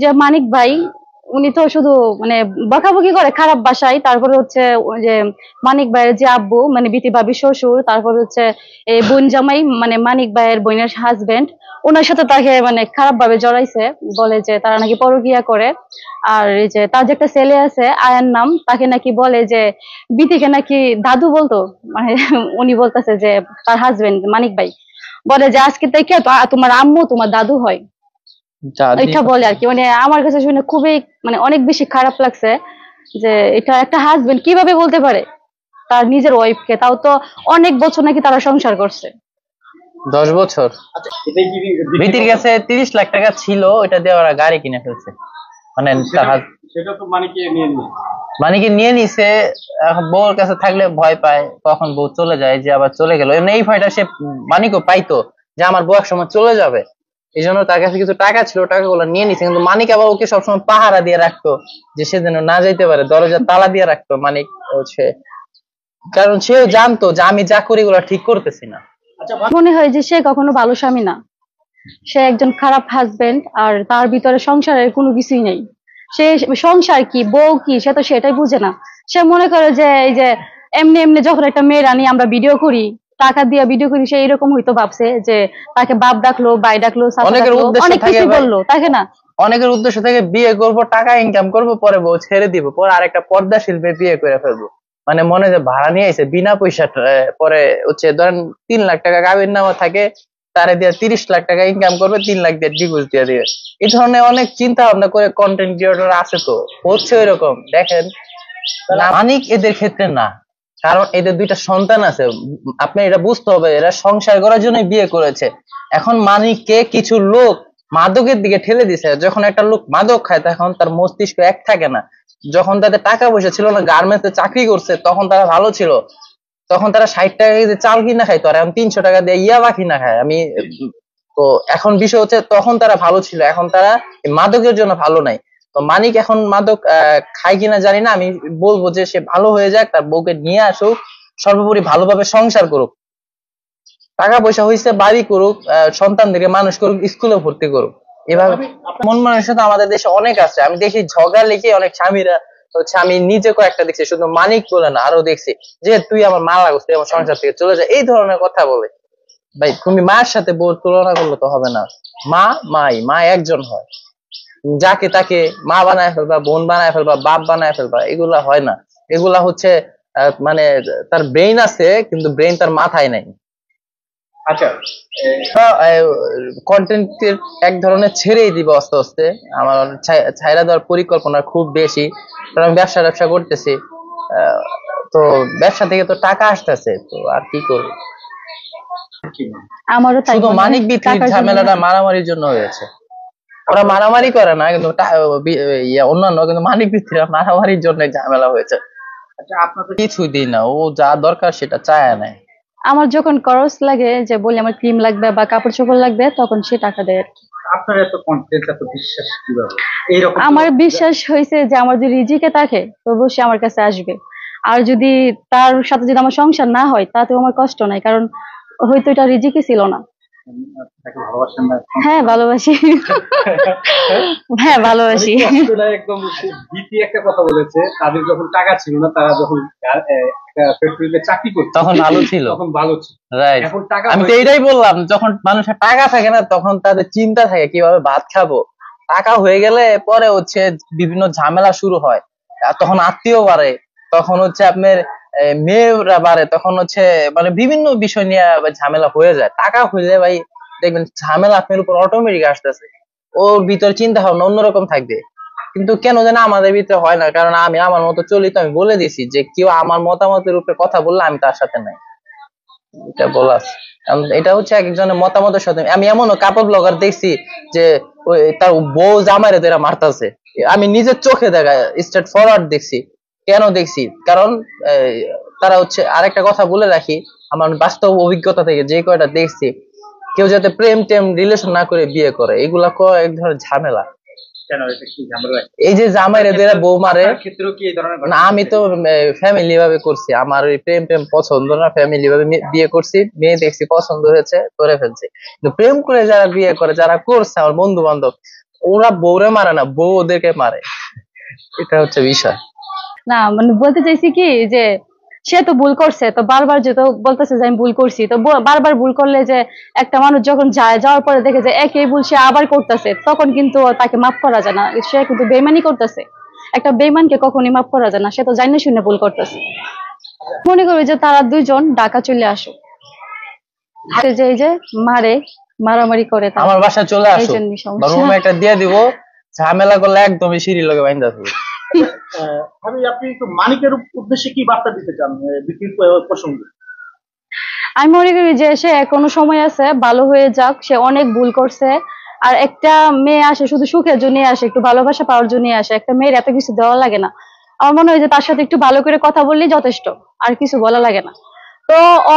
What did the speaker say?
যে মানিক ভাই উনি তো শুধু মানে বকাবকি করে খারাপ ভাষায়। তারপরে হচ্ছে ওই যে মানিক ভাইয়ের যে আব্বু মানে বিতি ভাবি শ্বশুর, তারপর হচ্ছে এই বোন জামাই মানে মানিক ভাইয়ের বোনের হাজবেন্ড, ওনার সাথে তাকে মানে খারাপ ভাবে জড়াইছে। বলে যে তারা নাকি পরকীয়া করে। আর এই যে তার যে একটা ছেলে আছে আয়ার নাম, তাকে নাকি বলে যে বিতিকে নাকি দাদু বলতো। মানে উনি বলতেছে যে তার হাজবেন্ড মানিক ভাই বলে যে আজকে থেকে তোমার আম্মু তোমার দাদু হয়। এটা বলে আর কি। মানে আমার কাছে শুনে খুবই মানে অনেক বেশি খারাপ লাগছে যে এটা একটা হাজবেন্ড কিভাবে বলতে পারে তার নিজের ওয়াইফকে, তাও তো অনেক বছর নাকি তারা সংসার করছে। 10 বছর। বিতির কাছে 30 লাখ টাকা ছিল, ওইটা দিয়ে ওরা গাড়ি কিনে ফেলছে। মানে সেটা তো মানিকে নিয়ে নিয়ে মানিকে নিয়ে নিছে। এখন বউর কাছে থাকলে ভয় পায় কখন বউ চলে যায়, যে আবার চলে গেল। এমনি এই ভয়টা সে মানিকও পাইতো যে আমার বউ এক সময় চলে যাবে। এই জন্য তার কাছে কিছু টাকা ছিল, টাকাগুলো নিয়ে নিছে। কিন্তু মানিক আবার ওকে সবসময় পাহারা দিয়ে রাখতো যে সে যেন না যাইতে পারে, দরজা তালা দিয়ে রাখতো মানিক হচ্ছে। কারণ সেও জানতো যে আমি যা করি এগুলো ঠিক করতেছি না। মনে হয় যে সে কখনো ভালো স্বামী না, সে একজন খারাপ হাজবেন্ড। আর তার ভিতরে সংসারের কোনো কিছুই নেই। সে সংসার কি বউ কি সে তো সেটাই বুঝে না। সে মনে করে যে এই যে এমনি এমনি যখন একটা মেয়ের আনি আমরা ভিডিও করি, টাকা দিয়ে ভিডিও করি, সে এরকম হয়তো ভাবছে যে তাকে বাপ ডাকলো ভাই ডাকলো অনেকের উদ্দেশ্য অনেক থাকে কিছু ভাই, বললো, তাকে না অনেকের উদ্দেশ্য থেকে বিয়ে করব, টাকা ইনকাম করব, পরে বউ ছেড়ে দিব, পরে আরেকটা পর্দাশীল মেয়ে বিয়ে করে ফেলবো। মানে মনে যে ভাড়া নিয়ে আইছে বিনা পয়সা, পরে হচ্ছে ধরেন 3 লাখ টাকা গাবির নামা থাকে, তারে দিয়ে 30 লাখ টাকা ইনকাম করবে, 3 লাখ দিয়ে ডিভোর্স দিয়ে দিবে। এই ধরনের অনেক চিন্তা ভাবনা করে কন্টেন্ট ক্রিয়েটর আছে, তো হচ্ছে ওই রকম। দেখেন মানিক এদের ক্ষেত্রে না, কারণ এদের 2টা সন্তান আছে। আপনি এটা বুঝতে হবে, এরা সংসার করার জন্য বিয়ে করেছে। এখন মানিককে কিছু লোক মাদকের দিকে ঠেলে দিছে। যখন একটা লোক মাদক খায় তখন তার মস্তিষ্ক এক থাকে না। যখন তাদের টাকা পয়সা ছিল না, গার্মেন্টসে চাকরি করছে, তখন তারা ভালো ছিল। তখন তারা 60 টাকা দিয়ে চাল কিনা খাইতো, আর এখন 300 টাকা দিয়ে ইয়াবা কিনা খায়। তো এখন বিষয় হচ্ছে তখন তারা ভালো ছিল, এখন তারা মাদকের জন্য ভালো নাই। তো মানিক এখন মাদক খায় কিনা জানি না, আমি বলবো যে সে ভালো হয়ে যাক, তার বউকে নিয়ে আসুক, সর্বোপরি ভালোভাবে সংসার করুক, টাকা পয়সা হয়েছে বাড়ি করুক, সন্তানদেরকে মানুষ করুক, স্কুলে ভর্তি করুক। এভাবে মন মানসিকতা আমাদের দেশে অনেক আছে। আমি দেখি ঝগড়া লেগে অনেক স্বামীরা হচ্ছে, আমি নিজে কয়েকটা দেখছি, শুধু মানিক বলে না আরো দেখছি, যে তুই আমার মা লাগছ, তুই আমার সংসার থেকে চলে যায়, এই ধরনের কথা বলে। ভাই তুমি মায়ের সাথে বউর তুলনা করলে তো হবে না। মা একজন হয়। যাকে তাকে মা বানায় ফেলবা, বোন বানায় ফেলবা, বাপ বানায় ফেলবা, এগুলা হয় না। এগুলা হচ্ছে মানে তার ব্রেইন আছে কিন্তু ব্রেইন তার মাথায় নাই। আচ্ছা, কন্টেন্টের এক ধরনের ছেড়েই দিব আস্তে আস্তে। আমার ছাইরা দেওয়ার পরিকল্পনা খুব বেশি, কারণ আমি ব্যবসা করতেছি। তো ব্যবসা থেকে তো টাকা আসতেছে, তো আর কি করবো। আমারও তাই শুধু মনে হয়, মানিক বিক্রির টাকার জন্য। ঝামেলাটা মারামারির জন্য হয়েছে। ওরা মারামারি করে না কিন্তু অন্যান্য, কিন্তু মানিক বিক্রিরা মারামারির জন্য ঝামেলা হয়েছে। আচ্ছা, আপনাদের কিছুই দিই না, ও যা দরকার সেটা চায় না। আমার যখন খরচ লাগে, যে বলি আমার ক্রিম লাগবে বা কাপড় চোপড় লাগবে, তখন সে টাকা দেয় আর কি। আপনার এত কনফিডেন্স, এত বিশ্বাস কিভাবে এইরকম? আমার বিশ্বাস হয়েছে যে আমার যদি রিজিকে থাকে তবু সে আমার কাছে আসবে। আর যদি তার সাথে যদি আমার সংসার না হয় তাতেও আমার কষ্ট নাই, কারণ হয়তো এটা রিজিকে ছিল না। তাকে ভালোবাসেন না? হ্যাঁ ভালোবাসি। হ্যাঁ ভালোবাসি। কষ্টটা একদম ভীতি একটা কথা বলেছে, তাদের যখন টাকা ছিল না, তারা যখন একটা ফ্যাক্টরিতে চাকরি করতো তখন ভালো ছিল, তখন ভালো ছিল। রাইট। এখন টাকা, আমি তো এটাই বললাম, যখন মানুষের টাকা থাকে না তখন তাদের চিন্তা থাকে কিভাবে ভাত খাবো। টাকা হয়ে গেলে পরে হচ্ছে বিভিন্ন ঝামেলা শুরু হয়। আর তখন আত্মীয় বাড়ে, তখন হচ্ছে আপনার মেয়েরা বাড়ে, তখন হচ্ছে মানে বিভিন্ন বিষয় নিয়ে ঝামেলা হয়ে যায়। টাকা হইলে ভাই দেখবেন ঝামেলা আপনার উপর অটোমেটিক আসতেছে। ওর ভিতরে চিন্তা ভাবনা অন্যরকম থাকবে। কিন্তু কেন যেন আমাদের ভিতরে হয় না, কারণ আমি আমার মতো চলি। তো আমি বলে দিছি যে কেউ আমার মতামতের উপরে কথা বললে আমি তার সাথে নাই, এটা বলা। এটা হচ্ছে একজনের মতামতের সাথে। আমি এমনও কাপড় ব্লগার দেখছি যে তার বউ জামাইরে ধরে মারতাছে, আমি নিজের চোখে দেখা স্ট্রেট ফরওয়ার্ড দেখছি। কেন দেখছি? কারণ তারা হচ্ছে, আরেকটা কথা বলে রাখি, আমার বাস্তব অভিজ্ঞতা থেকে যে কয়টা দেখছি, কেউ যাতে প্রেম টেম রিলেশন না করে বিয়ে করে, এগুলা এক ধরনের ঝামেলা। কেন এটা কি ঝামেলা? এই যে জামাইরে ধরে বউ মারে, ক্ষেত্রেও কি এই ধরনের না আমি তো ফ্যামিলি ভাবে করছি, আমার ওই প্রেম প্রেম পছন্দ না, ফ্যামিলি ভাবে বিয়ে করছি, মেয়ে দেখছি পছন্দ হয়েছে করে ফেলছি। কিন্তু প্রেম করে যারা বিয়ে করে, যারা করছে আমার বন্ধু বান্ধব, ওরা বউরে মারে না, বউ ওদেরকে মারে, এটা হচ্ছে বিষয়। না মানে বলতে চাইছি কি যে সে তো ভুল করছে, তো বারবার যেহেতু বলতেছে যে আমি ভুল করছি, তো বারবার ভুল করলে যে একটা মানুষ যখন যাওয়ার পরে দেখে যে একই ভুল সে আবার করতেছে, তখন কিন্তু তাকে মাফ করা যায় না, সে কিন্তু বেইমানি করতেছে। একটা বেইমানকে কখনই মাফ করা যায় না, সে তো জানে শুনে ভুল করতেছে। মনে করি যে তারা দুইজন ঢাকা চলে আসুক, যে এই যে মারে, মারামারি করে তারা, আমার বাসায় চলে এই আসো, জন্যই বা রুম সমস্যা। একটা দিয়ে দিব, ঝামেলা করলে একদমই সিঁড়ি লগে বাইন্দা থাকবে। ভাবি আপনি একটু মানিকের উদ্দেশ্যে কি বার্তা দিতে চান বিক্রির প্রসঙ্গে? আমি মনে করি যে সে এখনো সময় আছে, ভালো হয়ে যাক, সে অনেক ভুল করছে। আর একটা মেয়ে আসে শুধু সুখের জন্য আসে, একটু ভালোবাসা পাওয়ার জন্য আসে, একটা মেয়ের এত কিছু দেওয়া লাগে না। আমার মনে হয় যে তার সাথে একটু ভালো করে কথা বললেই যথেষ্ট, আর কিছু বলা লাগে না। তো ও